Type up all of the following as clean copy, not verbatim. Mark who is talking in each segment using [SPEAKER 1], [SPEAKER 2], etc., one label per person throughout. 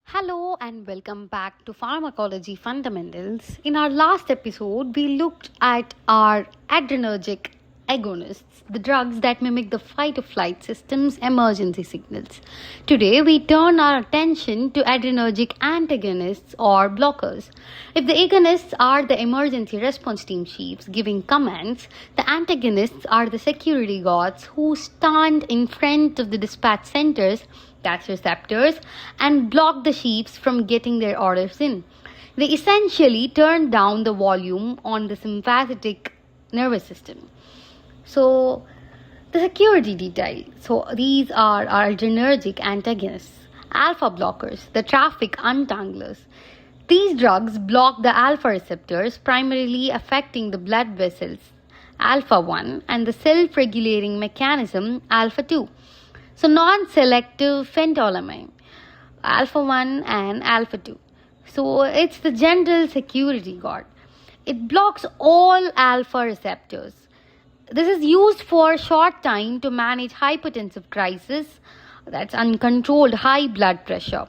[SPEAKER 1] Hello and welcome back to Pharmacology Fundamentals. In our last episode, we looked at our adrenergic agonists, the drugs that mimic the fight or flight system's emergency signals. Today, we turn our attention to adrenergic antagonists or blockers. If the agonists are the emergency response team chiefs giving commands, the antagonists are the security guards who stand in front of the dispatch centers, that's receptors, and block the chiefs from getting their orders in. They essentially turn down the volume on the sympathetic nervous system. So, the security detail. So, these are our adrenergic antagonists, alpha blockers, the traffic untanglers. These drugs block the alpha receptors, primarily affecting the blood vessels alpha 1 and the self-regulating mechanism alpha 2. So, non-selective phentolamine, alpha 1 and alpha 2. So, it's the general security guard. It blocks all alpha receptors. This is used for a short time to manage hypertensive crisis, that's uncontrolled high blood pressure,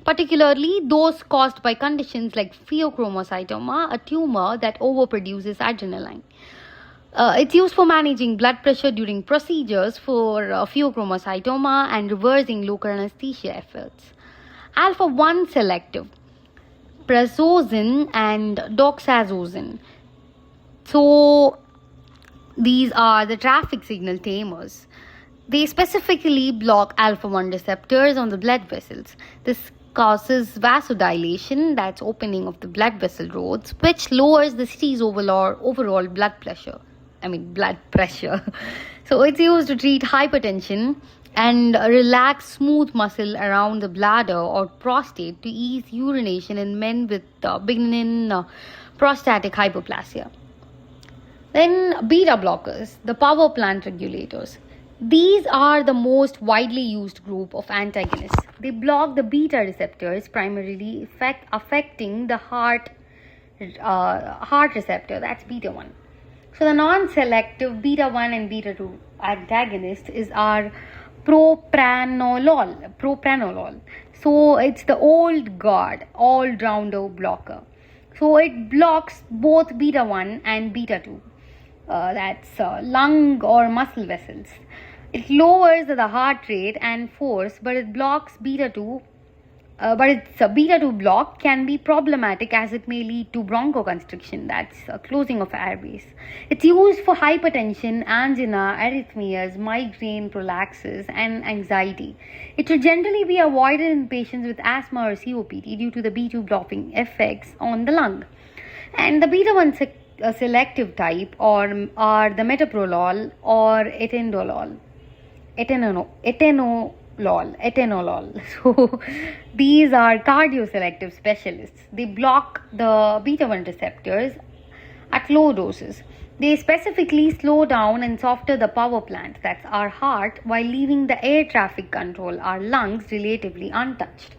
[SPEAKER 1] particularly those caused by conditions like pheochromocytoma, a tumor that overproduces adrenaline. It's used for managing blood pressure during procedures for pheochromocytoma and reversing local anesthesia efforts. Alpha 1 selective, prazosin and doxazosin. So, these are the traffic signal tamers. They specifically block alpha 1 receptors on the blood vessels. This causes vasodilation, that's opening of the blood vessel roads, which lowers the city's overall blood pressure. So it's used to treat hypertension and relax smooth muscle around the bladder or prostate to ease urination in men with benign prostatic hyperplasia. Then beta blockers, the power plant regulators. These are the most widely used group of antagonists. They block the beta receptors, primarily affecting the heart receptor, that's beta 1. So the non-selective beta 1 and beta 2 antagonist is our propranolol. So it's the old guard, all-rounder blocker. So it blocks both beta 1 and beta 2. That's lung or muscle vessels. It lowers the heart rate and force, but it blocks beta 2. Its beta 2 block can be problematic as it may lead to bronchoconstriction, that's closing of airways. It's used for hypertension, angina, arrhythmias, migraine prophylaxis, and anxiety. It should generally be avoided in patients with asthma or COPD due to the B2 blocking effects on the lung. And the beta 1 selective type are the metoprolol or etenolol. So these are cardioselective specialists. They block the beta 1 receptors at low doses. They specifically slow down and soften the power plant, that's our heart, while leaving the air traffic control, our lungs, relatively untouched.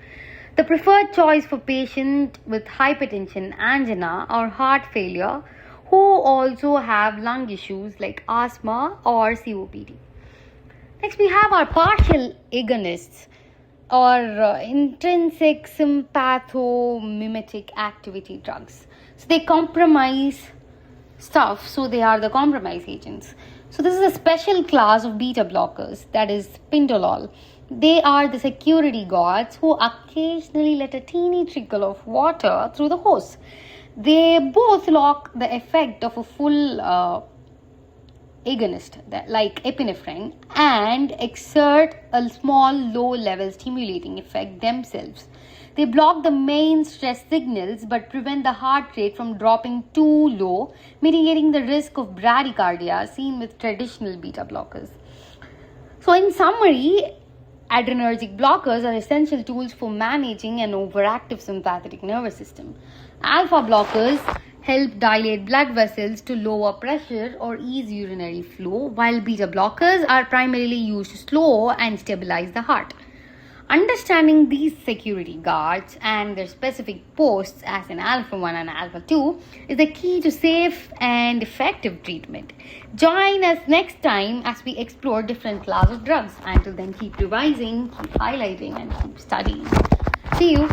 [SPEAKER 1] The preferred choice for patients with hypertension, angina, or heart failure who also have lung issues like asthma or COPD. Next, we have our partial agonists or intrinsic sympathomimetic activity drugs. So they compromise stuff, so they are the compromise agents. So this is a special class of beta blockers, that is pindolol. They are the security guards who occasionally let a teeny trickle of water through the hose. They both lock the effect of a full agonist like epinephrine and exert a small low-level stimulating effect themselves. They block the main stress signals but prevent the heart rate from dropping too low, mitigating the risk of bradycardia seen with traditional beta blockers. So in summary, adrenergic blockers are essential tools for managing an overactive sympathetic nervous system. Alpha blockers help dilate blood vessels to lower pressure or ease urinary flow, while beta blockers are primarily used to slow and stabilize the heart. Understanding these security guards and their specific posts as in Alpha 1 and Alpha 2 is the key to safe and effective treatment. Join us next time as we explore different classes of drugs. Until then, keep revising, keep highlighting, and keep studying. See you.